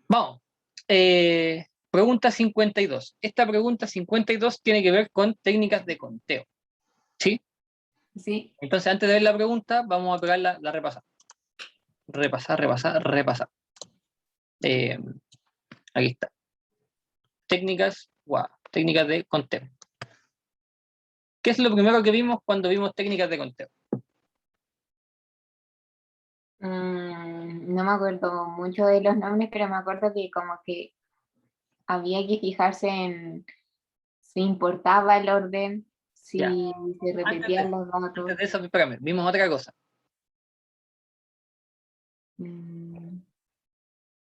Vamos. Pregunta 52. Esta pregunta 52 tiene que ver con técnicas de conteo. ¿Sí? Sí. Entonces, antes de ver la pregunta, vamos a pegar la repasada. Repasar. Aquí está. Técnicas de conteo. ¿Qué es lo primero que vimos cuando vimos técnicas de conteo? No me acuerdo mucho de los nombres, pero me acuerdo que como que había que fijarse en si importaba el orden, Ya. si se repetían los Antes datos. de eso, espérame, vimos otra cosa. Mm,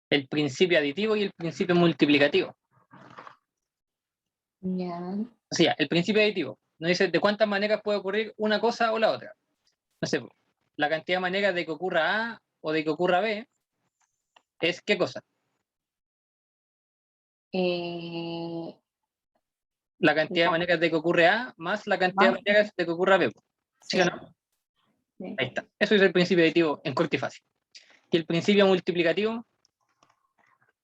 El principio aditivo y el principio multiplicativo. ya. O sea, el principio aditivo nos dice de cuántas maneras puede ocurrir una cosa o la otra. No sé, la cantidad de maneras de que ocurra A o de que ocurra B es ¿qué cosa? Eh, La cantidad de la- maneras de que ocurre A más la cantidad de más- maneras de que ocurra B. ¿Sí o sí, no? sí. Ahí está. Eso es el principio aditivo en corto y fácil. Y el principio multiplicativo,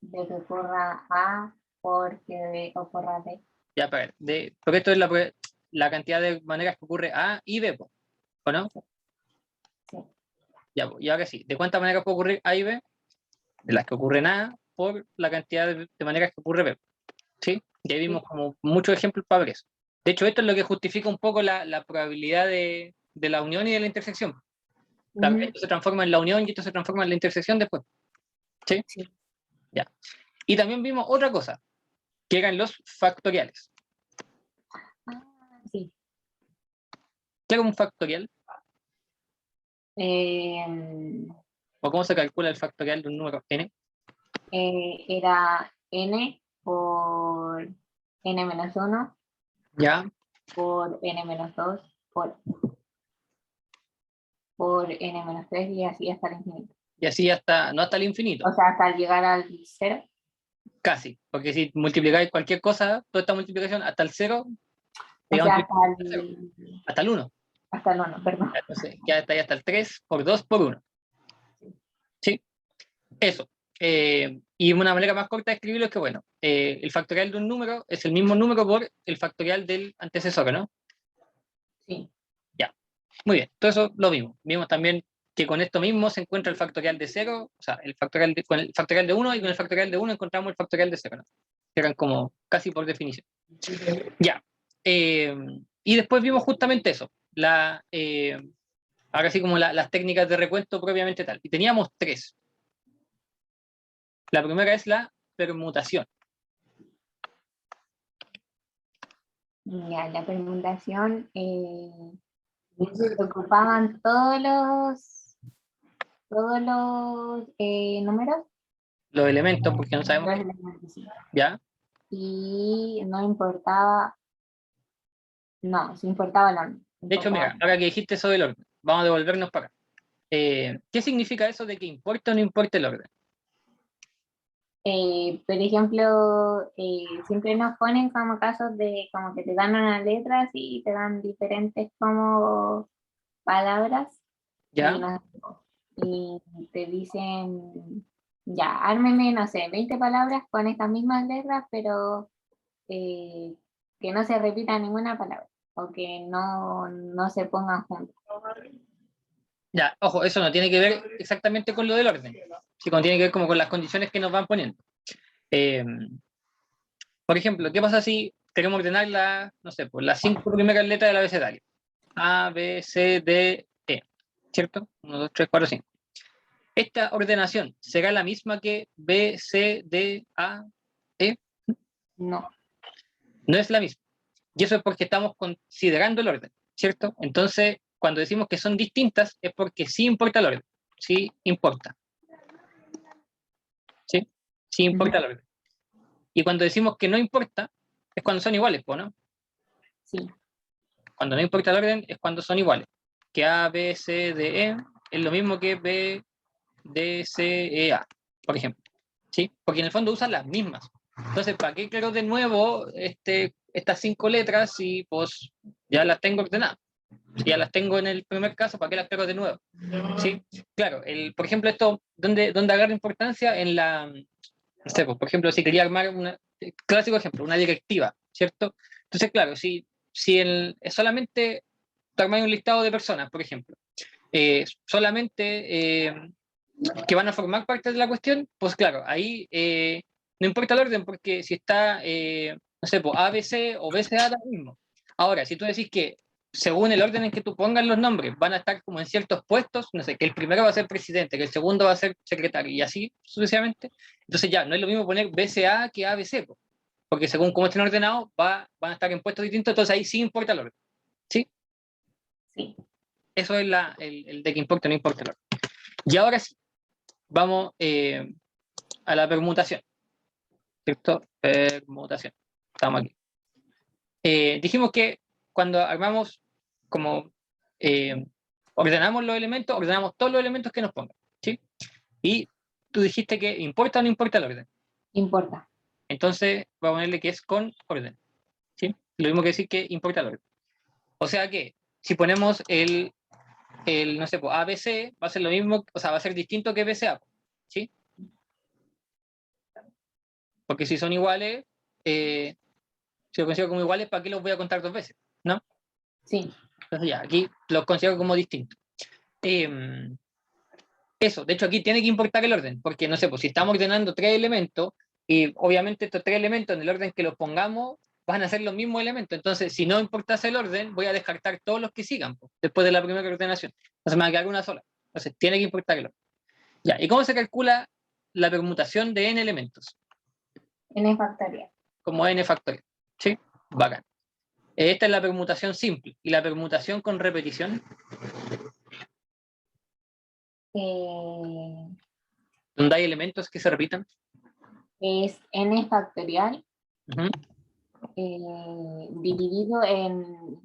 De que ocurra A porque ocurra B. ya para ver, porque esto es la cantidad de maneras que ocurre A y B, ¿o no? Sí. Ya, y ahora sí, ¿de cuántas maneras puede ocurrir A y B? De las que ocurren A por la cantidad de maneras que ocurre B. ¿Sí? Y ahí vimos Sí. como muchos ejemplos para ver eso. De hecho, esto es lo que justifica un poco la probabilidad de la unión y de la intersección. Ujú. Esto se transforma en la unión y esto se transforma en la intersección después. ¿Sí? Sí. Ya. Y también vimos otra cosa, que eran los factoriales. Ah, sí. ¿Qué era un factorial? Eh, ¿O cómo se calcula el factorial de un número n? Era n por n-1 Ya. por n-2 por n-3 y así hasta el infinito. Y así hasta, no hasta el infinito, O sea, hasta llegar al 0. casi. Porque si multiplicáis cualquier cosa, toda esta multiplicación hasta el 0, O sea, digamos hasta el 1. hasta el 1, perdón. Entonces, ya está ahí hasta el 3 por 2 por 1. ¿Sí? Eso. Y una manera más corta de escribirlo es que, bueno, el factorial de un número es el mismo número por el factorial del antecesor, ¿no? Sí. Ya. Muy bien. Todo eso lo vimos. Vimos también que con esto mismo se encuentra el factorial de 0, o sea, con el factorial de 1 y con el factorial de 1 encontramos el factorial de 0, ¿no? Que eran como casi por definición. Ya. Y después vimos justamente eso. Ahora sí como las técnicas de recuento propiamente tal. Y teníamos tres. La primera es la permutación. Ya, la permutación ocupaban todos los números. Los elementos, porque no sabemos Los qué. elementos, sí. ¿Ya? Y no importaba, no, sí importaba el orden. De hecho, Importaba. mira, ahora que dijiste eso del orden, vamos a devolvernos para acá. ¿Qué significa eso de que importa o no importa el orden? Por ejemplo, siempre nos ponen como casos de como que te dan una letra así y te dan diferentes como palabras y, ¿Ya? no, y te dicen, ya, ármeme, no sé, 20 palabras con estas mismas letras, pero eh, que no se repita ninguna palabra o que no se pongan juntas. Ya, ojo, eso no tiene que ver exactamente con lo del orden, sino tiene que ver como con las condiciones que nos van poniendo. Eh, por ejemplo, ¿qué pasa si queremos ordenar no sé, pues las 5 primeras letras del abecedario? A, B, C, D, E. ¿Cierto? 1, 2, 3, 4, 5. ¿Esta ordenación será la misma que B, C, D, A, E? No, No es la misma. Y eso es porque estamos considerando el orden, ¿cierto? Entonces, cuando decimos que son distintas, es porque sí importa el orden. Sí importa. ¿Sí? Sí importa el orden. Y cuando decimos que no importa, es cuando son iguales, ¿no? sí. Cuando no importa el orden, es cuando son iguales. Que A, B, C, D, E es lo mismo que B, D, C, E, A, por ejemplo. ¿Sí? Porque en el fondo usan las mismas. Entonces, ¿para qué creo de nuevo estas 5 letras si pues ya las tengo ordenadas? Si ya las tengo en el primer caso, ¿para qué las pego de nuevo? ¿Sí? Claro, por ejemplo, esto, ¿dónde agarra importancia? En la, no sé, pues, por ejemplo, si quería armar clásico ejemplo, una directiva, ¿cierto? Entonces, claro, si es solamente armar un listado de personas, por ejemplo, solamente que van a formar parte de la cuestión, pues claro, ahí no importa el orden, porque si está, no sé, pues ABC o BCA, da lo mismo. Ahora, si tú decís que según el orden en que tú pongas los nombres, van a estar como en ciertos puestos, no sé, que el primero va a ser presidente, que el segundo va a ser secretario, y así sucesivamente, entonces ya, no es lo mismo poner BCA que ABC, pues, porque según cómo estén ordenados, van a estar en puestos distintos, entonces ahí sí importa el orden. ¿Sí? Sí. Eso es el de que importa o no importa el orden. Y ahora sí, vamos a la permutación. ¿Cierto? Permutación. Estamos aquí. Dijimos que cuando armamos como ordenamos los elementos, ordenamos todos los elementos que nos pongan. ¿Sí? Y tú dijiste que importa o no importa el orden. Importa. Entonces, voy a ponerle que es con orden. ¿Sí? Lo mismo que decir que importa el orden. O sea que si ponemos no sé, pues ABC, va a ser lo mismo, o sea, va a ser distinto que BCA. ¿Sí? Porque si son iguales, si los considero como iguales, ¿para qué los voy a contar dos veces? ¿No? Sí. Entonces ya, aquí los considero como distintos. Eso, de hecho aquí tiene que importar el orden, porque no sé, pues si estamos ordenando tres elementos, y obviamente estos tres elementos en el orden que los pongamos van a ser los mismos elementos, entonces si no importase el orden, voy a descartar todos los que sigan, pues, después de la primera ordenación. Entonces me va a quedar una sola. Entonces tiene que importar el orden. Ya, ¿y cómo se calcula la permutación de n elementos? N factorial. Como n factorial. ¿Sí? Bacán. Esta es la permutación simple. ¿Y la permutación con repetición? ¿Donde hay elementos que se repitan? Es N factorial Uh-huh. dividido en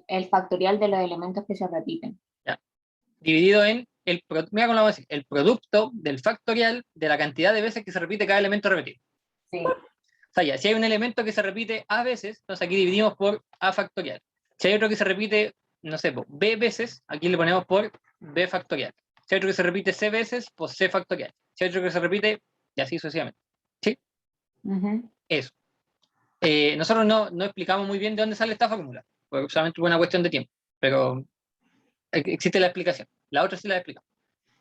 el factorial de los elementos que se repiten. Ya. Dividido en mira cómo lo vamos a decir, el producto del factorial de la cantidad de veces que se repite cada elemento repetido. Sí. O sea, ya, si hay un elemento que se repite A veces, entonces aquí dividimos por A factorial. Si hay otro que se repite, no sé, B veces, aquí le ponemos por B factorial. Si hay otro que se repite C veces, pues C factorial. Si hay otro que se repite, y así sucesivamente. ¿Sí? Uh-huh. Eso. Nosotros no explicamos muy bien de dónde sale esta fórmula, porque solamente fue una cuestión de tiempo, pero existe la explicación. La otra sí la explicamos.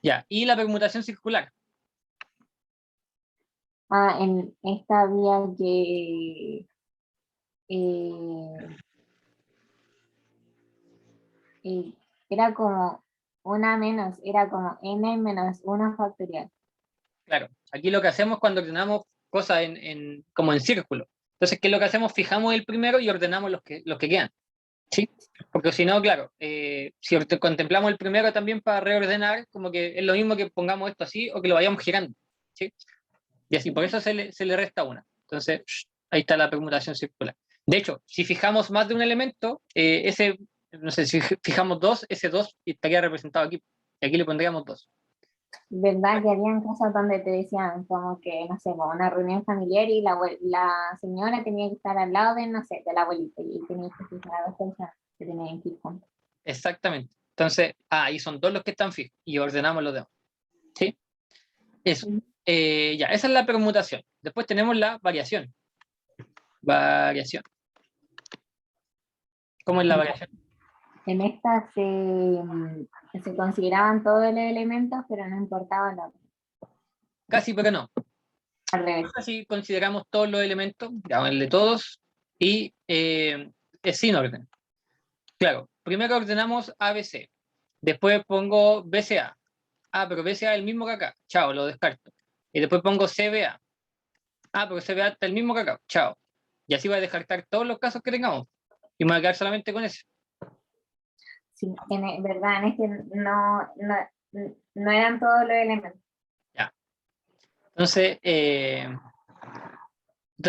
Ya, y la permutación circular. En esta vía que era como una menos, era como n menos 1 factorial. Claro, aquí lo que hacemos cuando ordenamos cosas como en círculo. Entonces, ¿qué es lo que hacemos? Fijamos el primero y ordenamos los que quedan. ¿Sí? Porque si no, claro, si contemplamos el primero también para reordenar, como que es lo mismo que pongamos esto así o que lo vayamos girando. ¿Sí? Y así, por eso se le resta una. Entonces, ahí está la permutación circular. De hecho, si fijamos más de un elemento, no sé, si fijamos dos, ese dos estaría representado aquí. Y aquí le pondríamos dos. ¿Verdad que habían casos donde te decían como que, no sé, como una reunión familiar y la señora tenía que estar al lado de, no sé, de la abuelita y tenía que fijar a dos personas que tenían que ir juntos? Exactamente. Entonces, ahí son dos los que están fijos y ordenamos los demás. ¿Sí? Eso. Ya, esa es la permutación. Después tenemos la variación. Variación. ¿Cómo es la variación? En esta se consideraban todos los elementos, pero no importaba la Casi, pero no. al revés. Así consideramos todos los elementos, digamos, el de todos, y es sin orden. Claro, primero ordenamos ABC, después pongo BCA. Pero BCA es el mismo que acá, chao, lo descarto. Y después pongo CBA. Pero CBA está el mismo que acá, chao. Y así voy a descartar todos los casos que tengamos. Y me voy a quedar solamente con ese. Sí, verdad, en este no eran todos los elementos. Ya. Entonces,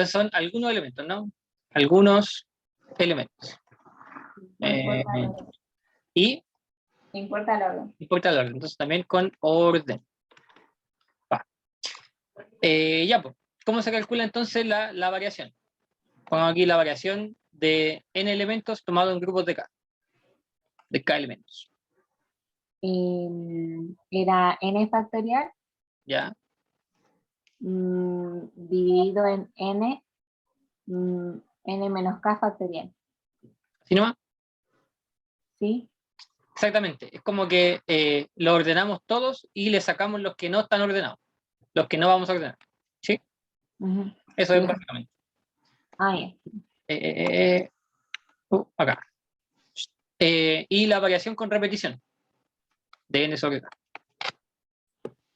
son algunos elementos, ¿no? Algunos elementos. No importa, Y no importa el orden. importa el orden. Entonces también con orden. Ya, pues. ¿Cómo se calcula entonces la variación? Pongo aquí la variación de n elementos tomado en grupos de K. de K elementos. Era n factorial ¿Ya? dividido en n, n menos k factorial. ¿Sí nomás? ¿Sí? Exactamente. Es como que lo ordenamos todos y le sacamos los que no están ordenados, los que no vamos a ordenar. ¿Sí? Ujú. Eso Sí. es básicamente. Ah, ya. Acá. Y la variación con repetición de n sobre k.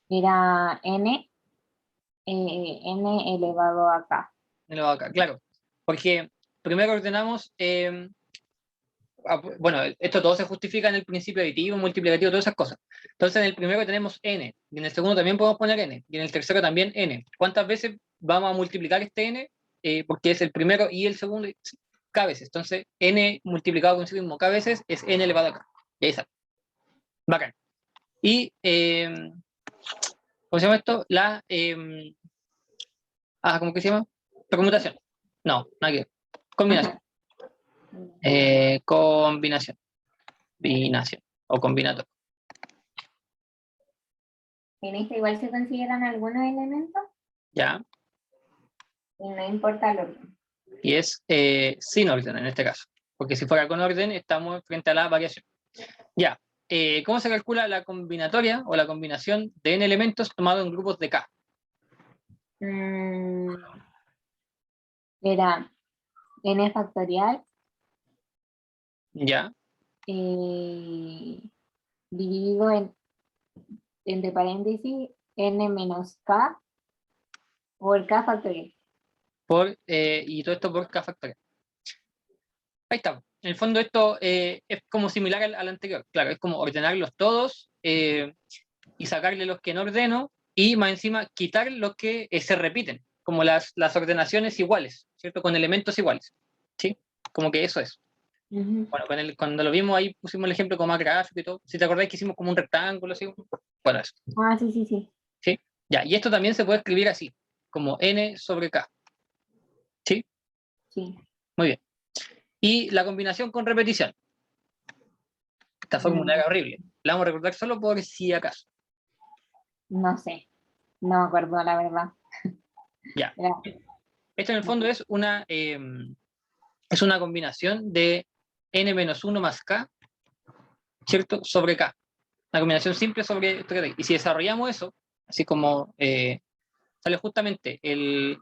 Era n, n elevado a k. Elevado a k, claro. Porque primero ordenamos, bueno, esto todo se justifica en el principio aditivo, multiplicativo, todas esas cosas. Entonces en el primero tenemos n, y en el segundo también podemos poner n, y en el tercero también n. ¿Cuántas veces vamos a multiplicar este n? Porque es el primero y el segundo, k veces. Entonces n multiplicado con sí mismo k veces es n elevado a k. Y ahí sale. Bacán. Y, ¿cómo se llama esto? ¿Cómo que se llama? Permutación. No, nada que ver. Combinación. Combinación. Binación. O combinatorio. En esta igual se consideran algunos elementos ¿Ya? y no importa el orden. Y es sin orden en este caso. Porque si fuera con orden, estamos frente a la variación. Ya. ¿Cómo se calcula la combinatoria o la combinación de n elementos tomado en grupos de k? Era n factorial ¿Ya? dividido en, entre paréntesis, n menos k por k factorial. Y todo esto por k factorial. Ahí está. En el fondo esto es como similar al anterior. Claro, es como ordenarlos todos y sacarle los que no ordeno y más encima quitar los que se repiten, como las ordenaciones iguales, ¿cierto? Con elementos iguales. ¿Sí? Como que eso es. Ujú. Bueno, cuando lo vimos ahí pusimos el ejemplo como más gráfico y todo. Si te acordáis que hicimos como un rectángulo así. Bueno, eso. Ah, sí, sí, sí. ¿Sí? Ya, y esto también se puede escribir así, como n sobre k. ¿Sí? Sí. Muy bien. Y la combinación con repetición. Esta fórmula Mm, era horrible. La vamos a recordar solo por si acaso. no sé, no me acuerdo la verdad. Ya. Era- Esto en el fondo es una combinación de n-1 más k, ¿cierto? Sobre k. Una combinación simple sobre esto que hay. Y si desarrollamos eso, así como sale justamente el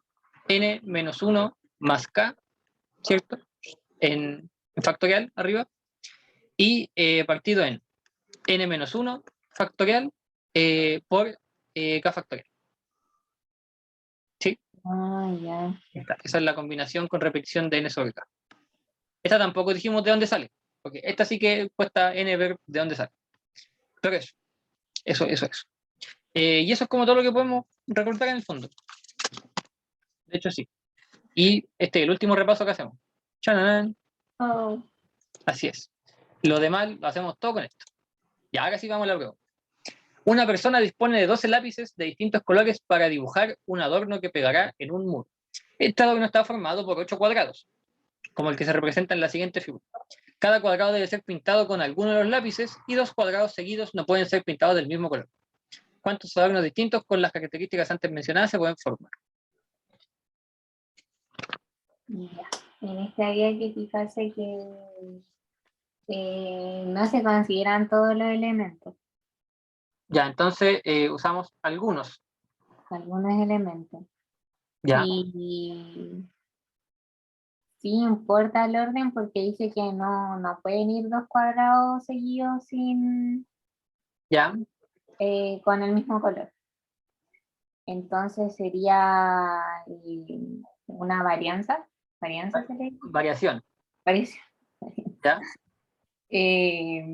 n-1 más k, ¿cierto? En factorial arriba, y partido en n-1 factorial por k factorial. ¿Sí? Ah, ya. Esa es la combinación con repetición de n sobre k. Esta tampoco dijimos de dónde sale, porque esta sí que cuesta n ver de dónde sale. Pero eso. Y eso es como todo lo que podemos recordar en el fondo. De hecho, sí. Y este es el último repaso que hacemos. ¡Chananán! Oh, Así es. Lo demás lo hacemos todo con esto. Y ahora sí vamos a la prueba. Una persona dispone de 12 lápices de distintos colores para dibujar un adorno que pegará en un muro. Este adorno está formado por 8 cuadrados, como el que se representa en la siguiente figura. Cada cuadrado debe ser pintado con alguno de los lápices y 2 cuadrados seguidos no pueden ser pintados del mismo color. ¿Cuántos adornos distintos con las características antes mencionadas se pueden formar? ya. En este había que fijarse que no se consideran todos los elementos, Ya, entonces usamos algunos. algunos elementos. Ya, Y sí importa el orden porque dice que no pueden ir dos cuadrados seguidos ya, con el mismo color. Entonces sería una varianza. ¿Varianza se le dice? variación. Variación. Ya, Eh,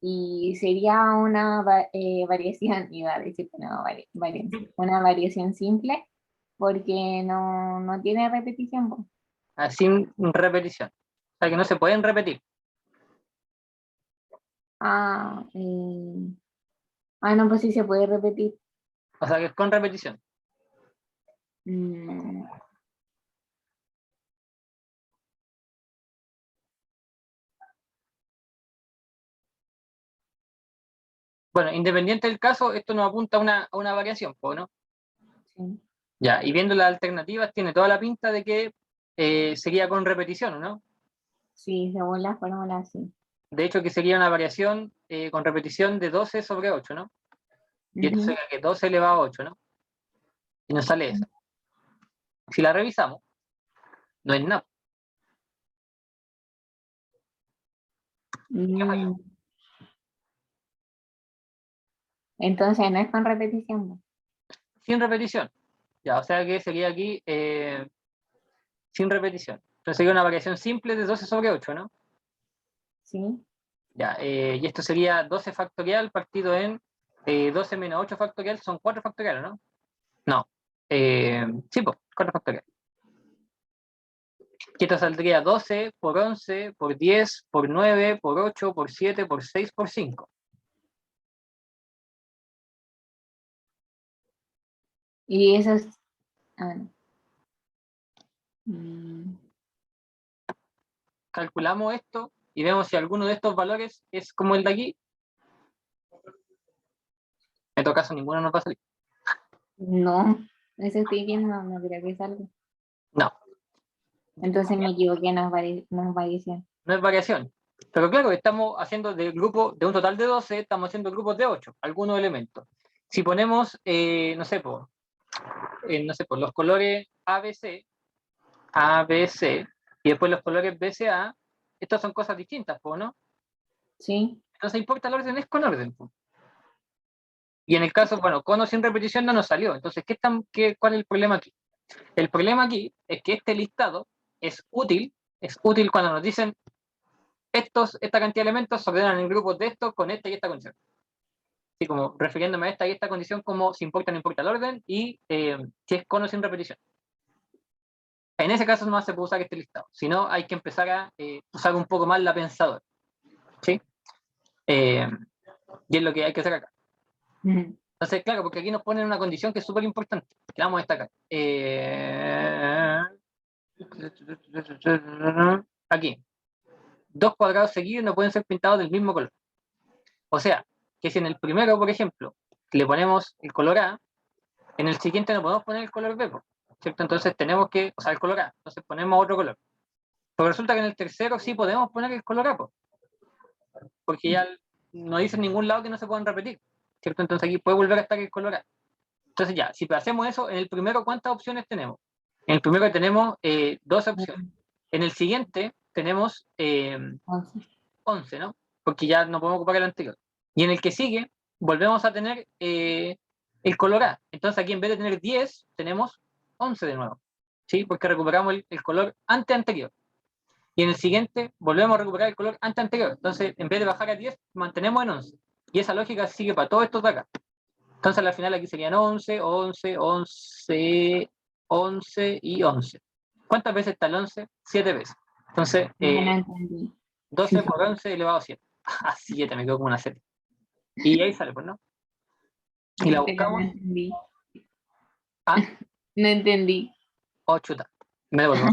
y sería una variación, iba a decir una variación, una variación simple porque no tiene repetición, po. sin repetición. O sea que no se pueden repetir. Ah, no, pues sí se puede repetir. O sea que es con repetición. Mm, Bueno, independiente del caso, esto nos apunta a una variación, ¿no? Sí. Ya, y viendo las alternativas, tiene toda la pinta de que sería con repetición, ¿no? Sí, según la fórmula, sí. De hecho, que sería una variación con repetición de 12 sobre 8, ¿no? Y esto Ujú. sería que 12 elevado a 8, ¿no? Y nos sale esa. Si la revisamos, no es nada. ¿Qué falló? Mm, Entonces no es con repetición, ¿no? Sin repetición. Ya, o sea que sería aquí sin repetición. Entonces sería una variación simple de 12 sobre 8, ¿no? Sí. Ya, y esto sería 12 factorial partido en 12 menos 8 factorial, son 4 factoriales, ¿no? No. Sí, pues, 4 factorial. Que esto saldría 12 por 11 por 10 por 9 por 8 por 7 por 6 por 5. Y eso es... ah, no. Mm, Calculamos esto y vemos si alguno de estos valores es como el de aquí. En todo caso, ninguno nos va a salir. no, eso estoy viendo, no creo que salga. No, Entonces me equivoqué, no es variación. no es variación. Pero claro, estamos haciendo de grupo, de un total de 12, estamos haciendo grupos de 8, algunos elementos. Si ponemos, no sé, por los colores ABC, ABC, y después los colores BCA, estas son cosas distintas, ¿no? Sí. Entonces importa el orden, es con orden, po. Y en el caso, bueno, con o sin repetición no nos salió. Entonces, ¿cuál es el problema aquí? El problema aquí es que este listado es útil cuando nos dicen esta cantidad de elementos se ordenan en grupos de estos con esta y esta condición. Así como refiriéndome a esta y esta condición como si importa o no importa el orden y si es con o sin repetición. En ese caso no se puede usar este listado, sino hay que empezar a usar un poco más la pensadora. ¿Sí? Eh, y es lo que hay que hacer acá. Ujú. Entonces, claro, porque aquí nos ponen una condición que es súper importante, que la vamos a destacar. Aquí, dos cuadrados seguidos no pueden ser pintados del mismo color. O sea, que si en el primero, por ejemplo, le ponemos el color A, en el siguiente no podemos poner el color B, ¿cierto? Entonces tenemos que, o sea, el color A, entonces ponemos otro color. Pero resulta que en el tercero sí podemos poner el color A, porque ya no dice en ningún lado que no se puedan repetir, ¿cierto? Entonces aquí puede volver a estar el color A. Entonces ya, si hacemos eso, en el primero, ¿cuántas opciones tenemos? En el primero tenemos 12 opciones. En el siguiente tenemos 11, ¿no? Porque ya no podemos ocupar el anterior. Y en el que sigue, volvemos a tener el color A. Entonces aquí en vez de tener 10, tenemos 11 de nuevo. ¿Sí? Porque recuperamos el color anterior. Y en el siguiente, volvemos a recuperar el color anterior. Entonces, en vez de bajar a 10, mantenemos en 11. Y esa lógica sigue para todos estos de acá. Entonces, al final aquí serían 11, 11, 11, 11 y 11. ¿Cuántas veces está el 11? 7 veces. Entonces, No, no entendí. 12 por 11 elevado a 7. Ah, 7, me quedo como una 7. Y ahí sale, pues, ¿no? Y la Pero no buscamos. entendí. Ah, No entendí. oh, chuta. Me devuelvo.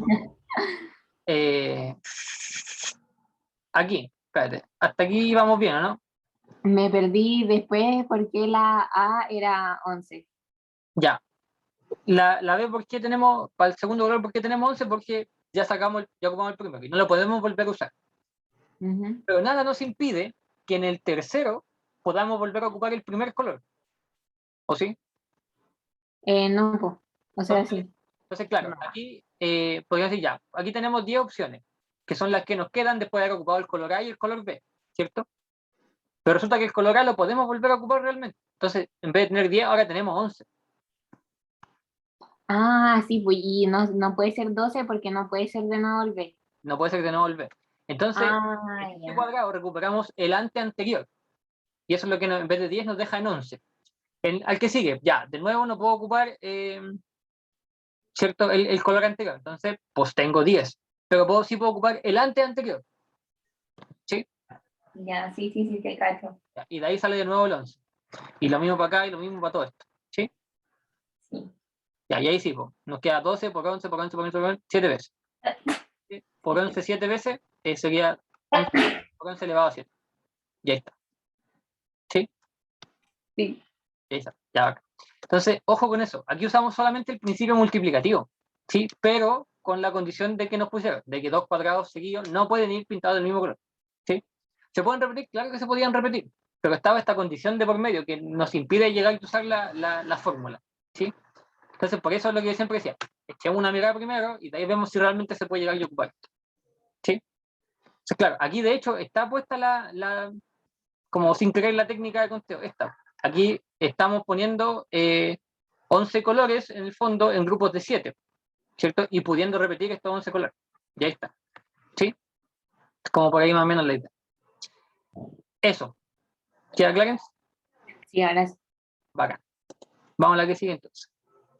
Aquí, espérate. Hasta aquí vamos bien, ¿no? Me perdí después porque la A era 11. Ya. La B, ¿por qué tenemos, para el segundo valor, por qué tenemos 11? Porque ya ocupamos el primero y no lo podemos volver a usar. Ujú. Pero nada nos impide que en el tercero podamos volver a ocupar el primer color. ¿O sí? No, po. O sea, Entonces, sí. entonces claro, No. aquí podríamos decir ya, aquí tenemos 10 opciones, que son las que nos quedan después de haber ocupado el color A y el color B, ¿cierto? Pero resulta que el color A lo podemos volver a ocupar realmente. Entonces, en vez de tener 10, ahora tenemos 11. Ah, sí, pues, y no puede ser 12 porque no puede ser de nuevo el B. No puede ser de nuevo el B. Entonces, Ah, en este ya. cuadrado recuperamos el anterior. Y eso es lo que en vez de 10 nos deja en 11. Al que sigue, ya, de nuevo no puedo ocupar ¿cierto? El color anterior. Entonces, pues tengo 10. Pero sí puedo ocupar el anterior. ¿Sí? Ya, sí, sí, sí, te cacho. Ya, y de ahí sale de nuevo el 11. Y lo mismo para acá y lo mismo para todo esto. ¿Sí? Sí. Ya, y ahí sí, pues, nos queda 12 por 11 por 11 por 11 por 11, 7 veces. ¿Sí? Por 11, 7 veces sería 11 por 11 elevado a 7. Y ahí está. ¿Sí? Sí. Exacto, ya va. Entonces, ojo con eso. Aquí usamos solamente el principio multiplicativo, ¿sí? Pero con la condición de que nos pusieron, de que dos cuadrados seguidos no pueden ir pintados del mismo color, ¿sí? ¿Se pueden repetir? Claro que se podían repetir, pero estaba esta condición de por medio que nos impide llegar a usar la fórmula, ¿sí? Entonces, por eso es lo que yo siempre decía, echemos una mirada primero y de ahí vemos si realmente se puede llegar a ocupar esto, ¿sí? Entonces, claro, aquí de hecho está puesta como sin querer la técnica de conteo, esta. Aquí estamos poniendo 11 colores en el fondo en grupos de 7, ¿cierto? Y pudiendo repetir estos 11 colores. Y ahí está, ¿sí? Como por ahí más o menos la idea. Eso. ¿Queda claro? Sí, ahora sí. Bacán. Vamos a la que sigue entonces.